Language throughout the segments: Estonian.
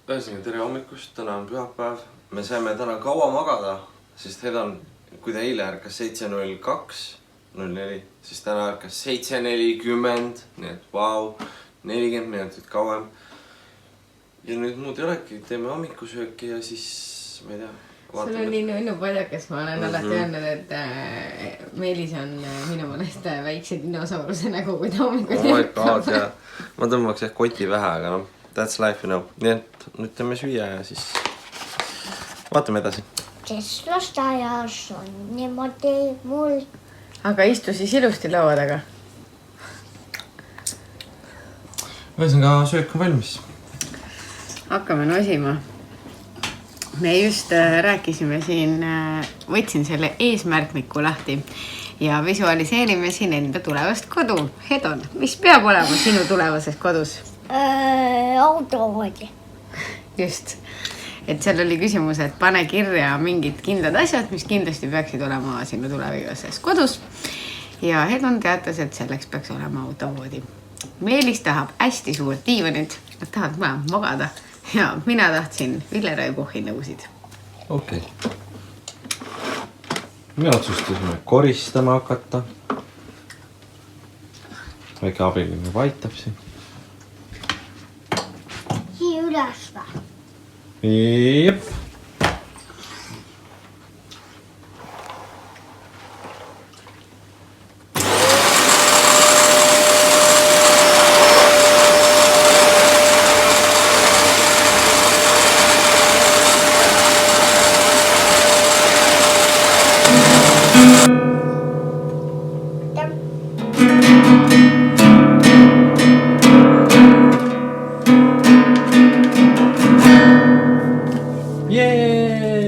Ühesõnaga, tere hommikust, täna on pühapäev. Me saime täna kaua magada, sest Hedon, kui ta eile ärkas 7:02:04, siis täna ärkas 7:40, nii et vau, 40 minutit kauem. Ja nüüd muud ei olegi, teeme hommikusööki ja siis, ma ei tea. Sul on nii nunnu padjakas, ma olen alati öelnud, et Meelis on minu mõnest väikse dinosauruse nägu, kui ta hommikul Ma tõmbaks jah koti vähe, aga noh, that's life, you know. Nii et nüüd teeme süüa ja siis vaatame edasi. Kes lasteaias on niimoodi mul. Aga istu siis ilusti laua taga. Ühesõnaga, söök on valmis. Hakkame nosima. Me just rääkisime siin, võtsin selle eesmärkniku lahti ja visualiseerime siin enda tulevast kodu. Hedon, mis peab olema sinu tulevases kodus? Autovoodi. Just. Et seal oli küsimus, et pane kirja mingid kindlad asjad, mis kindlasti peaksid olema sinu tulevases kodus. Ja Hedon teatas, et selleks peaks olema autovoodi. Meelis tahab hästi suurt diivanit. Nad tahavad magada. Ja mina tahtsin villeraipuhhi nõusid. Okei. Me otsustasime koristama hakata. Väike abiline vaitab siin. Siia üles või? Jep.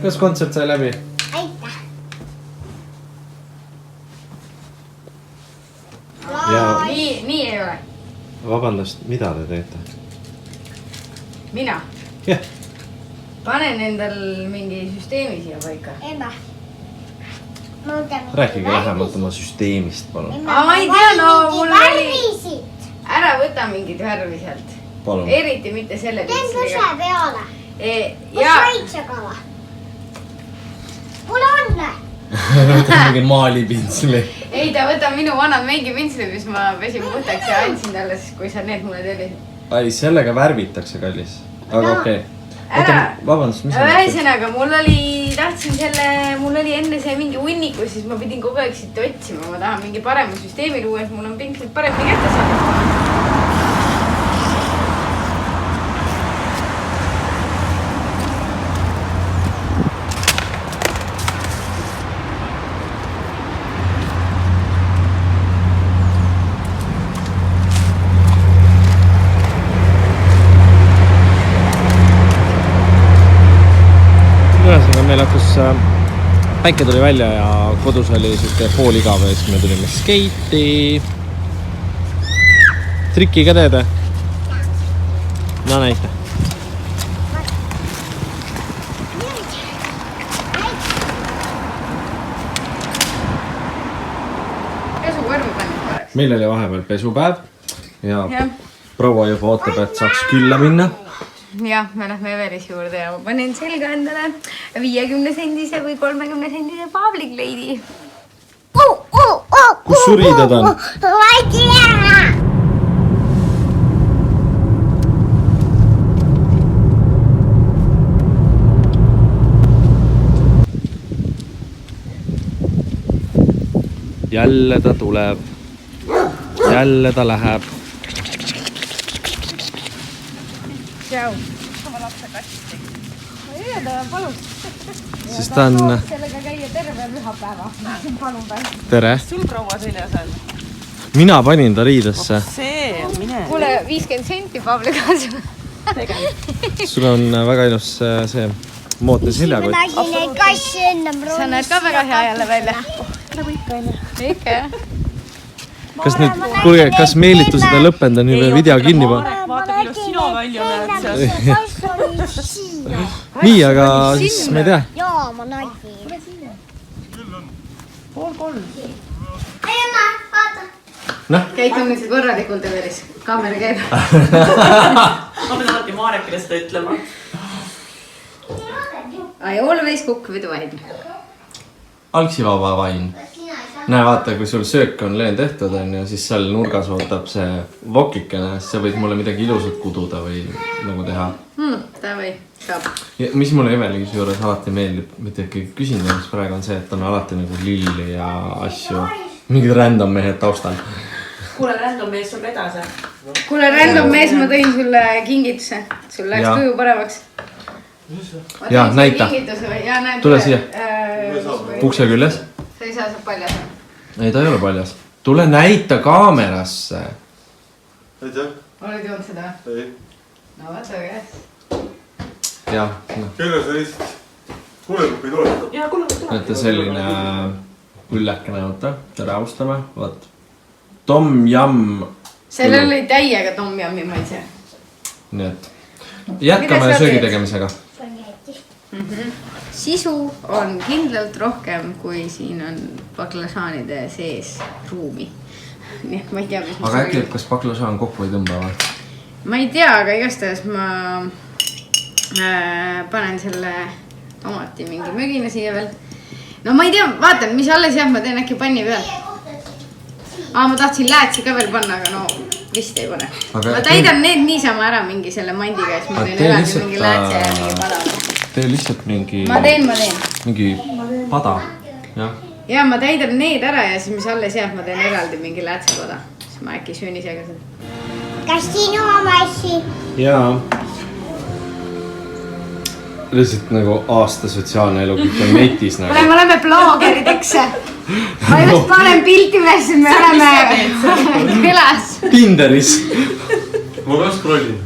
Kas kontsert sai läbi? Aitäh. Ja Nii ei ole. vabandust, mida te teete? Mina Jah. panen endal mingi süsteemi siia paika. Ema. Rääkige lähemalt oma süsteemist, palun. Ma ei tea, no mul oli... Värvisid. Ära võta mingid värvi sealt. Palun. Eriti mitte selle Teen püse pintsliga. peale. Kus Ja väiksega või? Mul on. Võta mingi maalipintsli. ei, ta võtab minu vanad meigipintslid, mis ma pesin puhtaks ja andsin talle, siis kui sa need mulle tellisid. Ai, sellega värvitakse, kallis. Aga okei. Ära. Vabandust, mis Ühesõnaga, mul oli enne see mingi hunnikus, siis ma pidin kogu aeg siit otsima. Ma tahan mingi parema süsteemi luua, et mul on pinksid paremini kätte saada. Ühesõnaga, meil hakkas päike tuli välja ja kodus oli siuke pool igav ja siis me tulime skeiti. Trikki ka teed? No näita. Pesukõrvu panin korraks. Meil oli vahepeal pesupäev ja Jah. proua juba ootab, et saaks külla minna. Jah, me lähme Everis juurde ja ma panin selga endale 50 sendise või 30 sendise paavlikleidi. Kus su riided on? Ma ei tea. Jälle ta tuleb. Jälle ta läheb. Tšau. Oma lapse kasti. Ma ei tea, palun. Siis ta on... Sellega käia terve pühapäeva. Palun päev. Tere. Sul proua seljas on? Mina panin ta riidesse. See, mine. Kuule, 50 senti Pavlikas. Sul on väga ilus see mootne seljakott. Ma nägin neid kassi enne Sa pruunis. näed ka väga hea jälle välja. Nagu ikka on. Ikka jah. Kas nüüd, kuulge, kas meelitused on lõppenud on nüüd video kinni pa? Vaata, millest sina välja näed seal. Kass oli siia. Nii, aga siis ma ei tea. Jaa, ma nägin. Pool 3. Ema, vaata. Noh. käitu nüüd korralikult Everis. Kaamera käib. Ma pean alati Maarekile seda ütlema. I always cook with wine. Algsivaba vain. Näe, vaata, kui sul söök on leen tehtud on ja siis seal nurgas ootab see vokikene, siis sa võid mulle midagi ilusat kududa või nagu teha. Davai, saab. Ja mis mulle Evelis juures alati meeldib, mitte ikkagi küsin, mis praegu on see, et on alati nagu lilli ja asju. Mingid random mehed taustal. Kuule, random mees sul vedas. Kuule, random mees, ma tõin sulle kingituse. Sul läks Ja. tuju paremaks. Ja, näita. Tule siia. Ukse küljes. Sa ei saa saab paljas. Ei, ta ei ole paljas. Tule näita kaamerasse. Aitäh. Oled joonud seda? Ei. No vaata käes. Ja, Kelle sa lihtsalt? Kuulekup ei tule. Jaa, kuule. näete selline üllekene, oota. Tere austame. Vaat. Tom Yum. Sellel oli täiega Tom Yummi maitse. Nii et jätkame Mida sa söögi teed? tegemisega. Sisu on kindlalt rohkem, kui siin on baklažaanide sees ruumi. Nii et ma ei tea, mis Aga äkki, kas baklažaan kokku ei tõmba või? ma ei tea, aga igastahes ma panen selle tomati mingi mögina siia veel. No ma ei tea, vaatan, mis alles jääb, ma teen äkki panni peal. Ma tahtsin läätsi ka veel panna, aga no vist ei pane. Aga ma täidan need niisama ära mingi selle mandiga ja siis ma teen eraldi mingi läätse ja mingi pada. Tee lihtsalt mingi... Ma teen. Mingi pada, jah. Ja ma täidan need ära ja siis mis alles jääb, ma teen eraldi mingi läätsepada. Siis ma äkki söön ise ka seda. Kas sinu oma asju? Jaa. Lihtsalt nagu aasta sotsiaalne elu kõik on netis nagu. Me oleme bloggerideks. Ma just panen pilti üles, me oleme külas. Tinderis. Ma ka scrollin.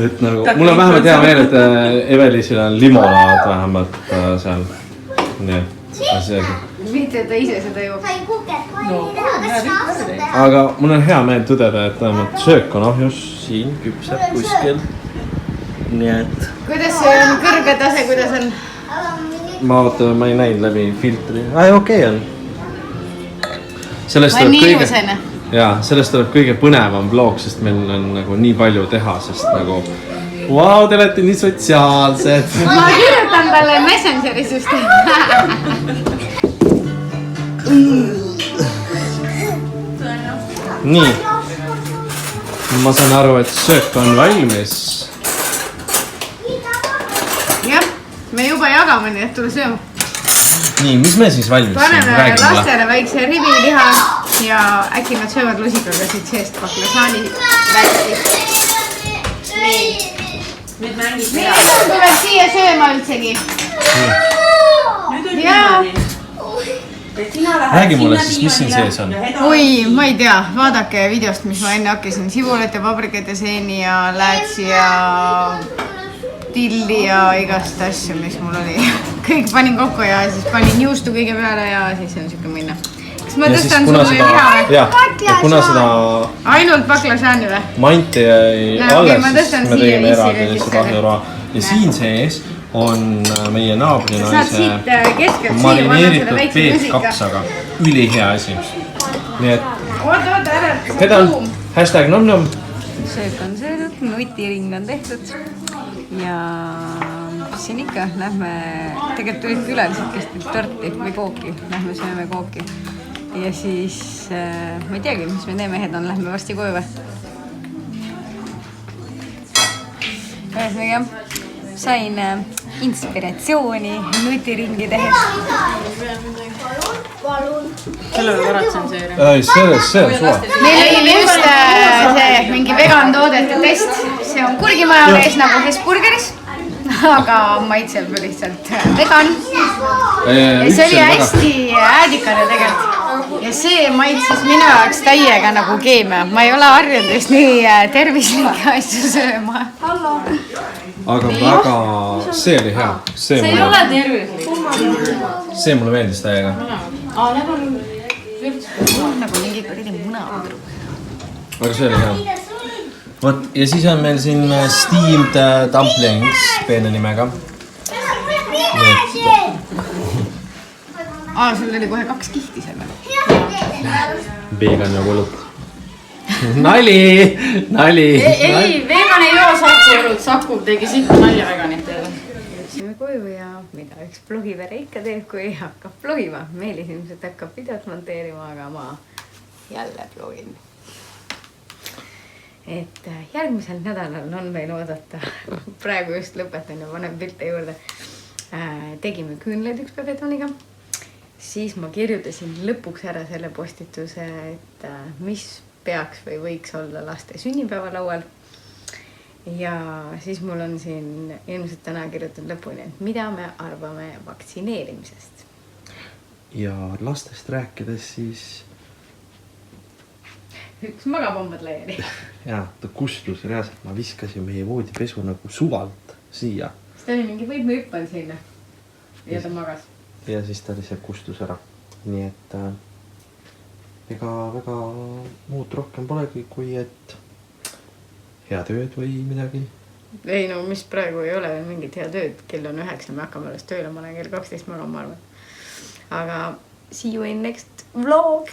Et nagu, mul on vähemalt hea meel, et Evelisil on limonaad vähemalt seal. Nii et seegi. Mitte ta ise seda joob. Sai kuked palju teha, kas sa astad? Aga mul on hea meel tõdeda, et vähemalt söök on ahjus siin küpseb kuskil. Nii et... Kuidas see on kõrge tase, kuidas on? Ma ei näinud läbi filtri. Okei on. Ma nii ilusena. Jaa, sellest tuleb kõige põnevam vlog, sest meil on nagu nii palju teha, sest nagu vau, te olete nii sotsiaalsed. Ma kirjutan talle Messengeris just. Nii. Ma saan aru, et söök on valmis. Jah, me juba jagame, nii et tule sööma. Nii, mis me siis valmis? Paneme lastele väikse ribiliha ja äkki nad söövad lusikaga siit seest baklažaani västi. Nüüd mängid Milline tuleb siia sööma üldsegi? Nüüd on Jaa. niimoodi. Sina lähed Räägi mulle sinna siis, mis siin diivanile sees on? ja Heda- Oi, ma ei tea, vaadake videost, mis ma enne hakkasin. Sibulat ja paprikat ja seeni ja läätsi ja tilli ja igast asju, mis mul oli. Kõik panin kokku ja siis panin juustu kõige peale ja siis on siuke mõnna. Kas ma tõstan sulle liha või? Ja kuna seda Ainult baklažaani või? manti jäi No, okei, alles, ma siis tõstan me siia tegime eraldi viisi lihtsalt veidikene. ahjura. Ja siin sees on meie Saad naabrinaise siit keskelt siia, ma annan marineeritud selle väikse lusika. peetkapsaga. Ülihea asi. Nii et Oota, ära, et Heda on #nom-nom. söök on söödud, nutiring on tehtud ja mis siin ikka, lähme, tegelikult tulid külalised, kes tõid torti või kooki, lähme sööme kooki ja siis ma ei teagi, mis me teeme, Hedan, lähme varsti koju või? Ühesõnaga, sain inspiratsiooni nutiringi tehes. Selle ma karatsen seeria. Ei, see on suva. Meil oli just see mingi vegan toodete test, see on kurgimajonees nagu Hesburgeris, aga maitseb lihtsalt vegan. Ja see oli hästi äädikane tegelikult ja see maitses minu jaoks täiega nagu keemia. Ma ei ole harjunud just nii tervislikke asju sööma. Aga väga, see oli hea. See ei mulle, ole tervislik. see mulle meeldis täiega. Nagu mingi kuradi munapudru. Aga see oli hea. Vot, ja siis on meil siin steamed dumplings peene nimega. Sul oli kohe 2 kihti seal. Vegan ja kulud. nali. ei, vegan ei joo Saku, Saku tegi siit nalja veganitele. Jõudsime koju ja mida üks blogivere ikka teeb, kui hakkab blogima. Meelis ilmselt hakkab videot monteerima, aga ma jälle blogin. Et järgmisel nädalal on meil oodata. Praegu just lõpetan ja panen pilte juurde. Tegime küünleid üks päev Edoniga. Siis ma kirjutasin lõpuks ära selle postituse, et mis peaks või võiks olla laste sünnipäevalaual. Ja siis mul on siin ilmselt täna kirjutatud lõpuni, et mida me arvame vaktsineerimisest. Ja lastest rääkides siis... Üks magabombad laiali. Jaa, ta kustus reaalselt. Ma viskasin meie voodipesu nagu suvalt siia. Siis ta oli mingi võib ma hüppan sinna. Ja ta magas. Ja siis ta oli see kustus ära. Nii et ega väga muud rohkem polegi, kui et head ööd või midagi. Ei no, mis praegu ei ole mingit head ööd. Kell on 9, me hakkame alles tööle, ma olen kell 12 magama arvan. Aga see you in next vlog.